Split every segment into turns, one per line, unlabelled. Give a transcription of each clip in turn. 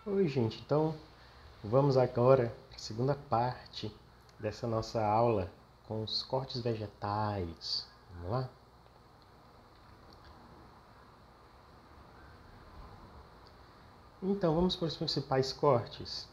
Oi, gente, então vamos agora para a segunda parte dessa nossa aula com os cortes vegetais. Vamos lá? Então, vamos para os principais cortes.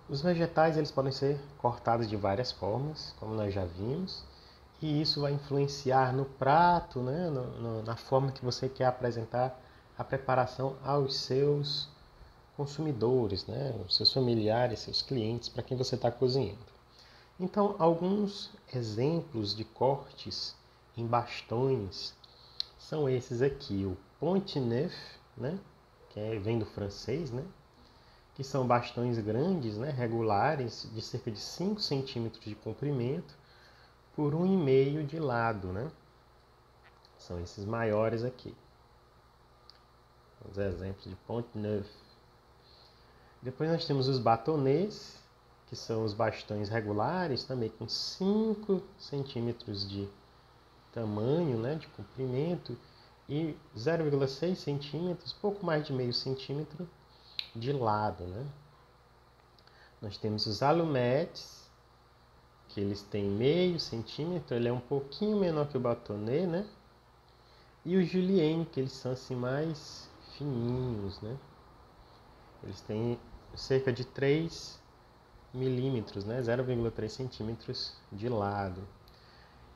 Os vegetais eles podem ser cortados de várias formas, como nós já vimos, e isso vai influenciar no prato, né? Na forma que você quer apresentar a preparação aos seus consumidores, né? Os seus familiares, seus clientes, para quem você está cozinhando. Então, alguns exemplos de cortes em bastões são esses aqui, o Pont-Neuf, né, vem do francês, né, que são bastões grandes, né, regulares, de cerca de 5 centímetros de comprimento por 1,5 de lado, né. São esses maiores aqui. Os exemplos de Pont-Neuf. Depois nós temos os bâtonnets, que são os bastões regulares, também com 5 centímetros de tamanho, né, de comprimento, e 0,6 centímetros, pouco mais de meio centímetro de lado, né. Nós temos os allumettes, que eles têm meio centímetro, ele é um pouquinho menor que o bâtonnet, né. E os julienne, que eles são assim mais fininhos, né. Eles têm cerca de 3 milímetros, né, 0,3 centímetros de lado.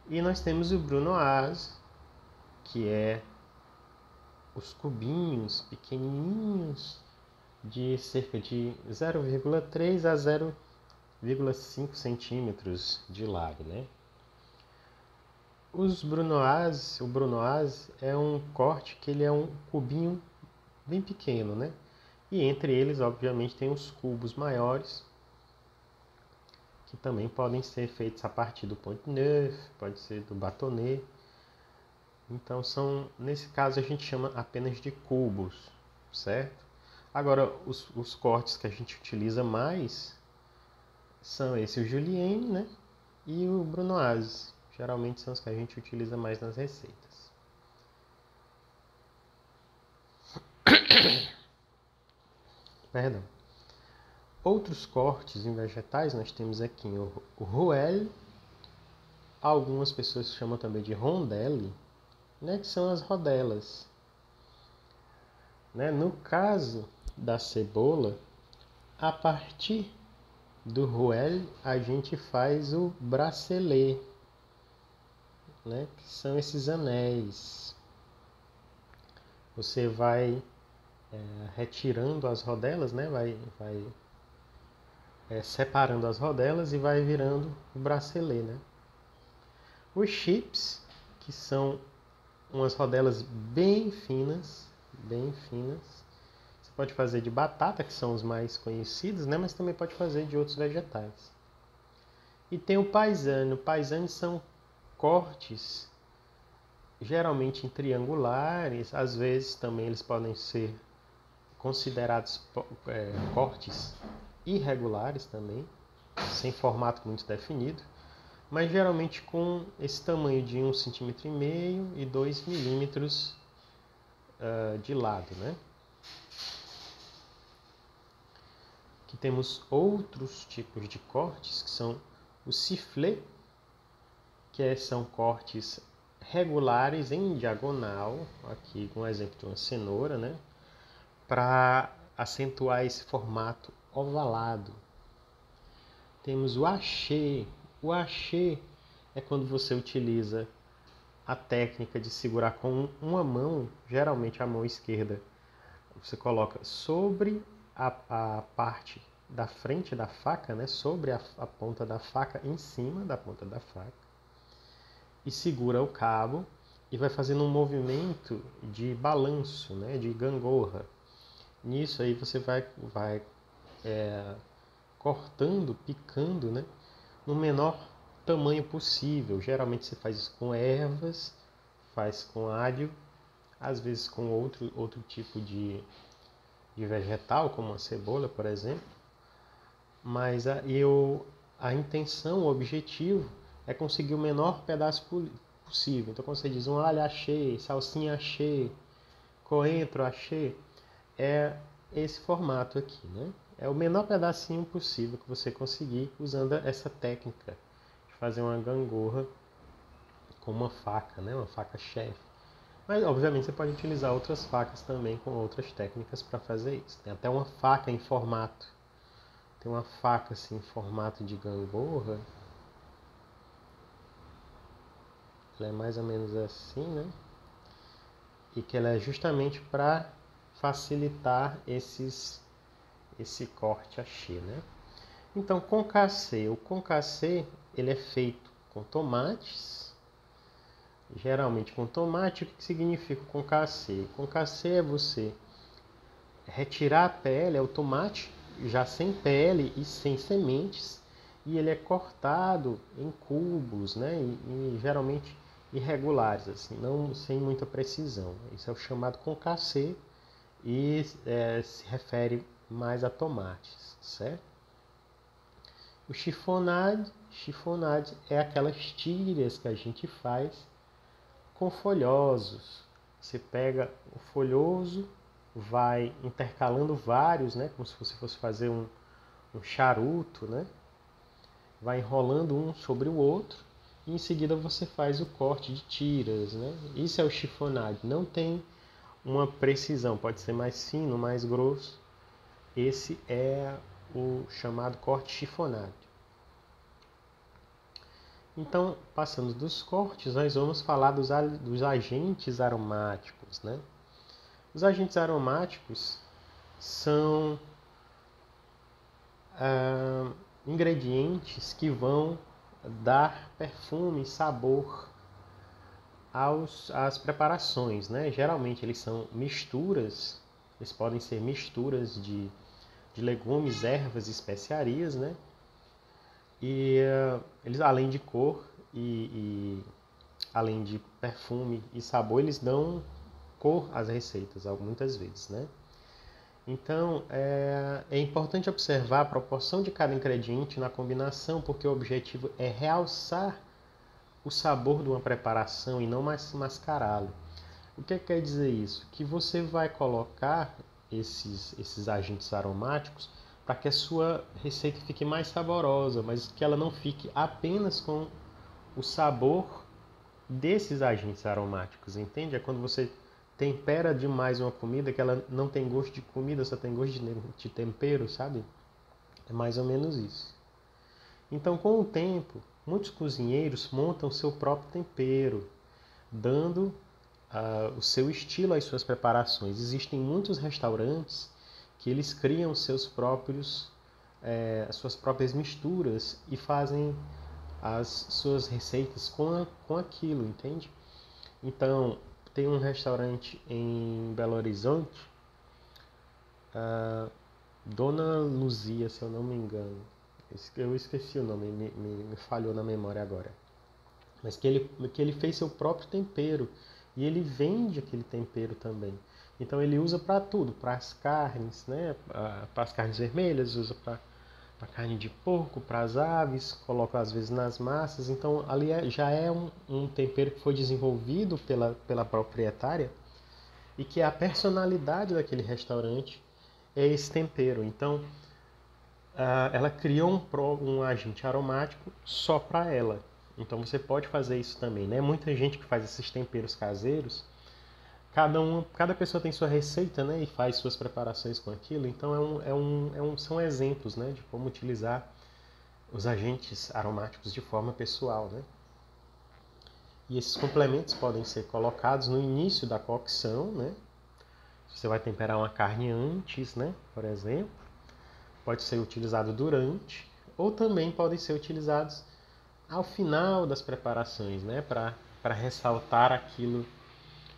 E nós temos o brunoise, que é os cubinhos pequenininhos de cerca de 0,3 a 0,5 centímetros de lado, né? O brunoise é um corte que ele é um cubinho bem pequeno, né? E entre eles, obviamente, tem os cubos maiores, que também podem ser feitos a partir do Pont-Neuf, pode ser do bâtonnet. Então, nesse caso, a gente chama apenas de cubos, certo? Agora, os cortes que a gente utiliza mais são esse, o julienne, né? E o brunoise. Geralmente são os que a gente utiliza mais nas receitas. Perdão. Outros cortes em vegetais, nós temos aqui o rouelle, algumas pessoas chamam também de rondelle, né? Que são as rodelas. Né? No caso da cebola, a partir do rouelle a gente faz o bracelet, né? Que são esses anéis. Você vai retirando as rodelas, né? vai separando as rodelas e vai virando o bracelet, né? Os chips, que são umas rodelas bem finas, bem finas. Você pode fazer de batata, que são os mais conhecidos, né? Mas também pode fazer de outros vegetais. E tem o paisane. O paisane são cortes geralmente em triangulares, às vezes também eles podem ser considerados cortes irregulares também, sem formato muito definido, mas geralmente com esse tamanho de 1,5 cm e 2 milímetros de lado, né? Aqui temos outros tipos de cortes, que são o sifflet, que são cortes regulares em diagonal, aqui com o exemplo de uma cenoura, né? Para acentuar esse formato ovalado. Temos o haché. O haché é quando você utiliza a técnica de segurar com uma mão, geralmente a mão esquerda, você coloca sobre a parte da frente da faca, né, sobre a ponta da faca, em cima da ponta da faca, e segura o cabo e vai fazendo um movimento de balanço, né, de gangorra. Nisso aí você vai cortando, picando, né, no menor tamanho possível. Geralmente você faz isso com ervas, faz com alho, às vezes com outro tipo de vegetal, como a cebola, por exemplo. Mas a intenção, o objetivo é conseguir o menor pedaço possível. Então, quando você diz um alho achei, salsinha achei, coentro achei, é esse formato aqui, né? É o menor pedacinho possível que você conseguir usando essa técnica de fazer uma gangorra com uma faca, né? Uma faca chefe. Mas, obviamente, você pode utilizar outras facas também com outras técnicas para fazer isso. Tem até uma faca em formato. Tem uma faca assim em formato de gangorra. Ela é mais ou menos assim, né? E que ela é justamente para facilitar esse corte haché, né? Então, concassê. O concassê, ele é feito com tomates. Geralmente com tomate. O que significa concassê? Concassê é você retirar a pele, é o tomate já sem pele e sem sementes, e ele é cortado em cubos, né? E geralmente irregulares, assim, não sem muita precisão. Isso é o chamado concassê e se refere mais a tomates, certo? O chiffonade é aquelas tiras que a gente faz com folhosos. Você pega o folhoso, vai intercalando vários, né? Como se você fosse fazer um charuto, né? Vai enrolando um sobre o outro e em seguida você faz o corte de tiras, né? Isso é o chiffonade. Não tem uma precisão, pode ser mais fino, mais grosso. Esse é o chamado corte chiffonade. Então, passando dos cortes, nós vamos falar dos agentes aromáticos, né? Os agentes aromáticos são ingredientes que vão dar perfume e sabor às preparações, né? Geralmente eles são misturas, eles podem ser misturas de legumes, ervas e especiarias, né? E eles, além de cor e além de perfume e sabor, eles dão cor às receitas, muitas vezes, né? Então, é importante observar a proporção de cada ingrediente na combinação, porque o objetivo é realçar o sabor de uma preparação e não mais mascará-lo. O que quer dizer isso? Que você vai colocar esses agentes aromáticos para que a sua receita fique mais saborosa, mas que ela não fique apenas com o sabor desses agentes aromáticos, entende? É quando você tempera demais uma comida que ela não tem gosto de comida, só tem gosto de tempero, sabe? É mais ou menos isso. Então, com o tempo, muitos cozinheiros montam seu próprio tempero, dando o seu estilo às suas preparações. Existem muitos restaurantes que eles criam as suas próprias misturas e fazem as suas receitas com aquilo, entende? Então, tem um restaurante em Belo Horizonte, Dona Luzia, se eu não me engano. Eu esqueci o nome, me falhou na memória agora. Mas que ele fez seu próprio tempero e ele vende aquele tempero também. Então ele usa para tudo, para as carnes, né? Para as carnes vermelhas, usa para carne de porco, para as aves, coloca às vezes nas massas. Então ali já é um tempero que foi desenvolvido pela proprietária e que a personalidade daquele restaurante é esse tempero. Então ela criou um agente aromático só para ela. Então você pode fazer isso também, né? Muita gente que faz esses temperos caseiros, cada pessoa tem sua receita, né? E faz suas preparações com aquilo. Então são exemplos, né? De como utilizar os agentes aromáticos de forma pessoal, né? E esses complementos podem ser colocados no início da cocção, né? Você vai temperar uma carne antes, né? Por exemplo. Pode ser utilizado durante, ou também podem ser utilizados ao final das preparações, né? Para ressaltar aquilo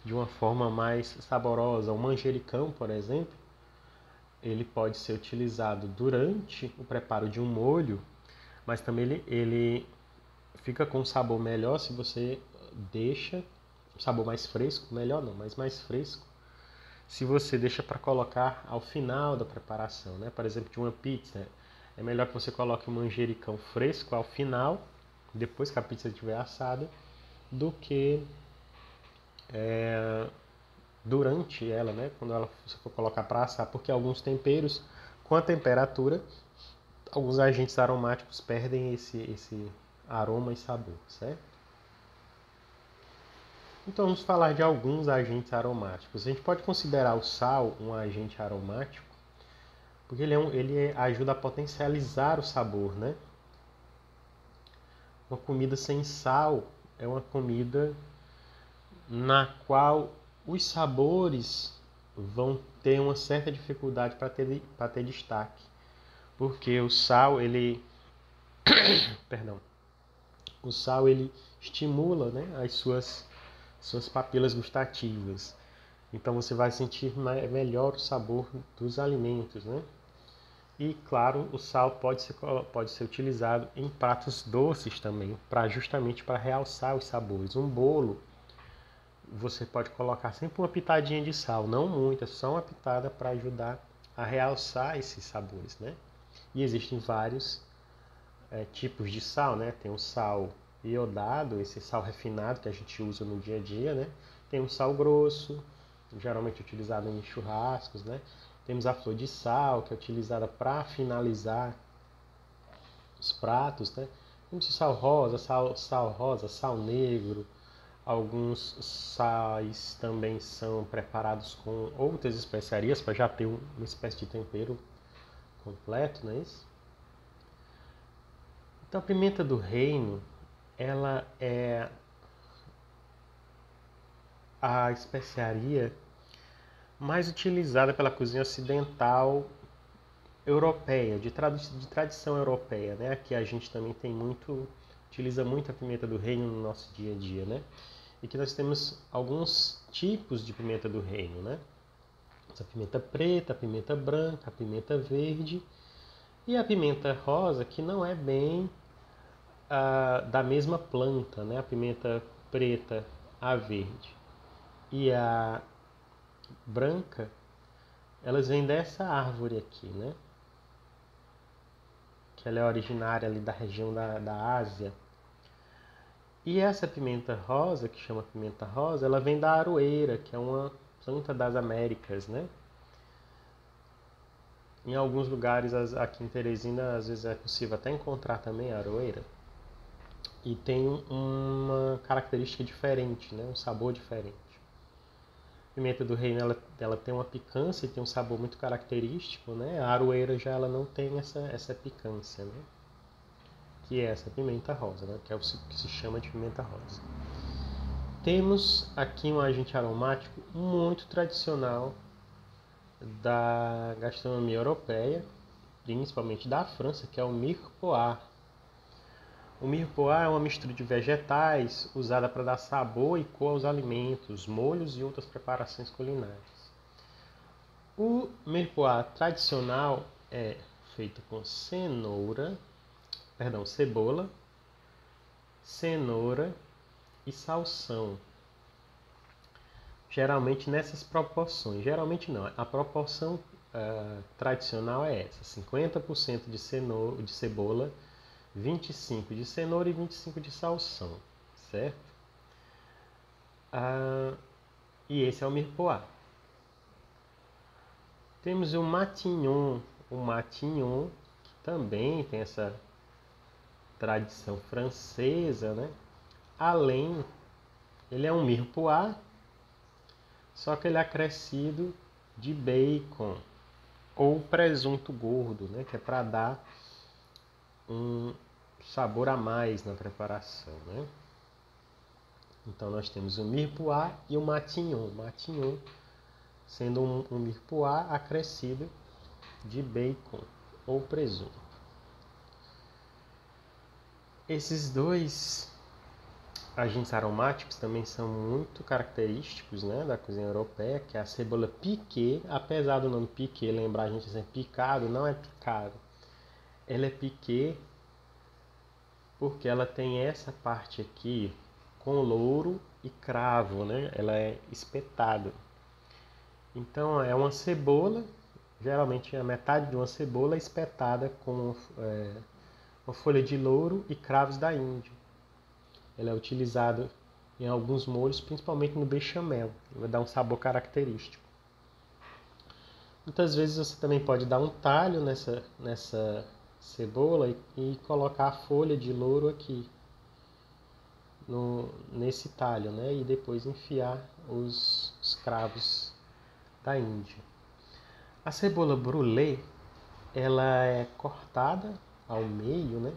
de uma forma mais saborosa. O manjericão, por exemplo, ele pode ser utilizado durante o preparo de um molho, mas também ele fica com um sabor melhor se você deixa um sabor mais fresco, melhor não, mas mais fresco, se você deixa para colocar ao final da preparação, né? Por exemplo, de uma pizza, é melhor que você coloque o manjericão fresco ao final, depois que a pizza estiver assada, do que durante ela, né? Quando ela você for colocar para assar, porque alguns temperos, com a temperatura, alguns agentes aromáticos perdem esse aroma e sabor, certo? Então vamos falar de alguns agentes aromáticos. A gente pode considerar o sal um agente aromático, porque ele ajuda a potencializar o sabor, né? Uma comida sem sal é uma comida na qual os sabores vão ter uma certa dificuldade para ter destaque, porque o sal perdão, o sal ele estimula, né, as suas papilas gustativas. Então você vai sentir melhor o sabor dos alimentos, né? E claro, o sal pode ser utilizado em pratos doces também, justamente para realçar os sabores. Um bolo, você pode colocar sempre uma pitadinha de sal, não muita, só uma pitada para ajudar a realçar esses sabores, né? E existem vários tipos de sal, né? Tem o sal iodado, esse sal refinado que a gente usa no dia a dia, né? Tem o sal grosso, geralmente utilizado em churrascos, né? Temos a flor de sal, que é utilizada para finalizar os pratos, né? Temos o sal rosa, sal negro. Alguns sais também são preparados com outras especiarias para já ter uma espécie de tempero completo, não é isso? Então a pimenta do reino, ela é a especiaria mais utilizada pela cozinha ocidental europeia, de tradição europeia, né? Aqui a gente também utiliza muito a pimenta do reino no nosso dia a dia, né? E que nós temos alguns tipos de pimenta do reino, né? A pimenta preta, a pimenta branca, a pimenta verde e a pimenta rosa, que não é bem da mesma planta, né? A pimenta preta, a verde e a branca, elas vêm dessa árvore aqui, né? Que ela é originária ali da região da Ásia. E essa pimenta rosa, que chama pimenta rosa, ela vem da aroeira, que é uma planta das Américas, né? Em alguns lugares aqui em Teresina, às vezes é possível até encontrar também a aroeira. E tem uma característica diferente, né? Um sabor diferente. A pimenta do reino ela tem uma picância e tem um sabor muito característico, né? A aroeira já ela não tem essa picância, né? Que é essa pimenta rosa, né? Que é o que se chama de pimenta rosa. Temos aqui um agente aromático muito tradicional da gastronomia europeia, principalmente da França, que é o mirepoix. O mirepoix é uma mistura de vegetais usada para dar sabor e cor aos alimentos, molhos e outras preparações culinárias. O mirepoix tradicional é feito com cebola, cenoura e salsão. Geralmente nessas proporções. Geralmente não, a proporção tradicional é essa: 50% de cebola, 25% de cenoura e 25% de salsão, certo? E esse é o mirepoix. Temos o matignon, que também tem essa tradição francesa, né? Ele é um mirepoix, só que ele é acrescido de bacon ou presunto gordo, né? Que é para dar um sabor a mais na preparação, né? Então nós temos o mirepoix e o matignon. Matignon sendo um mirepoix acrescido de bacon ou presunto. Esses dois agentes aromáticos também são muito característicos, né, da cozinha europeia, que é a cebola piquée. Apesar do nome piquée lembrar a gente dizer picado, não é picado. Ela é piquée porque ela tem essa parte aqui com louro e cravo, né? Ela é espetada. Então é uma cebola, geralmente a metade de uma cebola espetada com uma folha de louro e cravos da Índia. Ela é utilizada em alguns molhos, principalmente no bechamel. Vai dar um sabor característico. Muitas vezes você também pode dar um talho nessa cebola e colocar a folha de louro aqui nesse talho, né? E depois enfiar os cravos da Índia. A cebola brûlée, ela é cortada ao meio, né?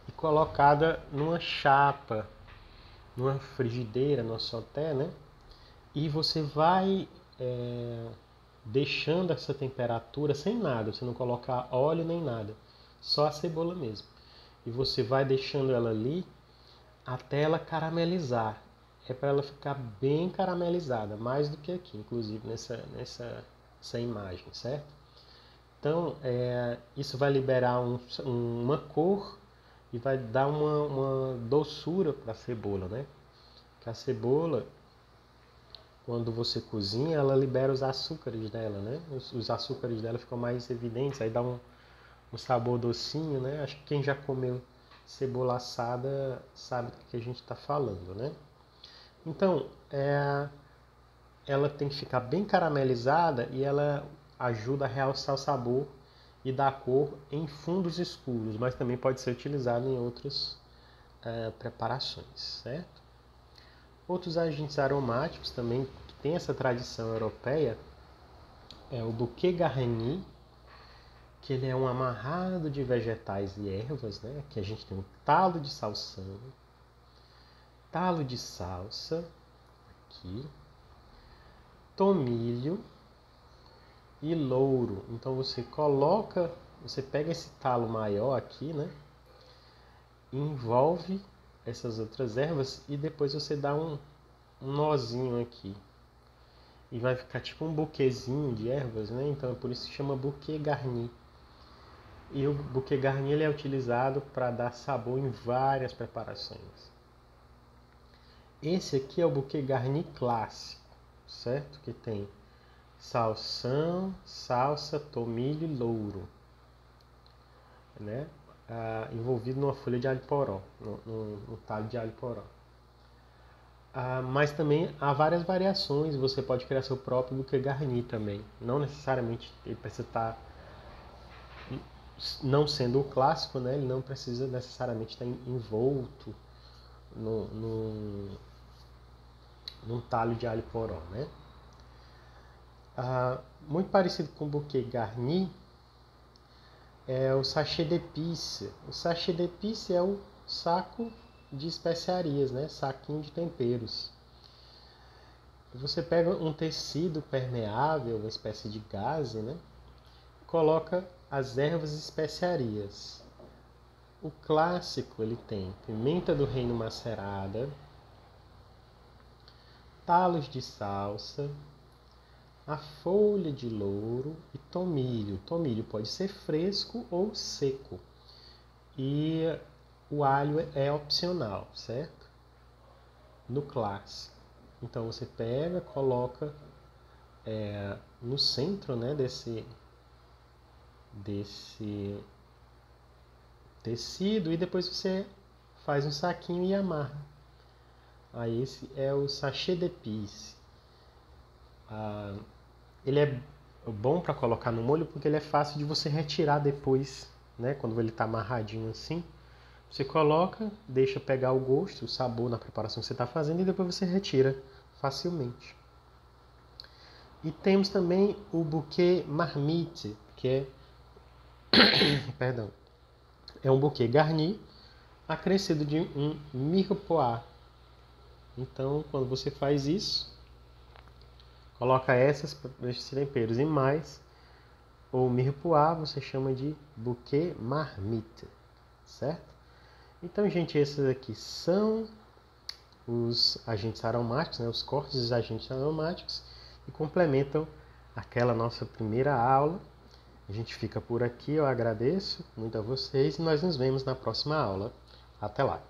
E colocada numa chapa, numa frigideira, no sauté, né? E você vai deixando essa temperatura sem nada, você não colocar óleo nem nada, só a cebola mesmo. E você vai deixando ela ali até ela caramelizar. É para ela ficar bem caramelizada, mais do que aqui, inclusive nessa imagem, certo? Então, isso vai liberar uma cor e vai dar uma doçura para a cebola, né? Que a cebola, quando você cozinha, ela libera os açúcares dela, né? Os açúcares dela ficam mais evidentes, aí dá um sabor docinho, né? Acho que quem já comeu cebola assada sabe do que a gente está falando, né? Então, ela tem que ficar bem caramelizada e ela ajuda a realçar o sabor e dar cor em fundos escuros, mas também pode ser utilizado em outras preparações, certo? Outros agentes aromáticos também que tem essa tradição europeia é o bouquet garni, que ele é um amarrado de vegetais e ervas, né? Aqui a gente tem um talo de salsão, talo de salsa, aqui, tomilho e louro. Então você pega esse talo maior aqui, né? Envolve essas outras ervas e depois você dá um nozinho aqui. E vai ficar tipo um buquezinho de ervas, né? Então é por isso que chama bouquet garni. E o bouquet garni ele é utilizado para dar sabor em várias preparações. Esse aqui é o bouquet garni clássico, certo? Que tem salsão, salsa, tomilho e louro, né? Envolvido numa folha de alho poró, no talho de alho poró. Mas também há várias variações, você pode criar seu próprio bouquet garni também. Não necessariamente ele precisa estar, não sendo o clássico, né? Ele não precisa necessariamente estar envolto num talho de alho poró, né? Muito parecido com o bouquet garni é o sachê d'épices. O sachê d'épices é o saco de especiarias, né? Saquinho de temperos. Você pega um tecido permeável, uma espécie de gaze, né? Coloca as ervas e especiarias. O clássico ele tem pimenta do reino macerada, talos de salsa, a folha de louro e tomilho. Tomilho pode ser fresco ou seco. E o alho é opcional, certo? No clássico. Então você pega, coloca no centro, né, desse tecido e depois você faz um saquinho e amarra. Aí esse é o sachê d'épices. Ele é bom para colocar no molho porque ele é fácil de você retirar depois, né? Quando ele está amarradinho assim, você coloca, deixa pegar o gosto, o sabor na preparação que você está fazendo e depois você retira facilmente. E temos também o bouquet marmite, que é perdão, é um bouquet garni acrescido de um mirepoix. Então, quando você faz isso, coloca esses temperos e mais o mirepoix, você chama de bouquet marmite, certo? Então, gente, esses aqui são os agentes aromáticos, né? Os cortes dos agentes aromáticos e complementam aquela nossa primeira aula. A gente fica por aqui, eu agradeço muito a vocês e nós nos vemos na próxima aula. Até lá!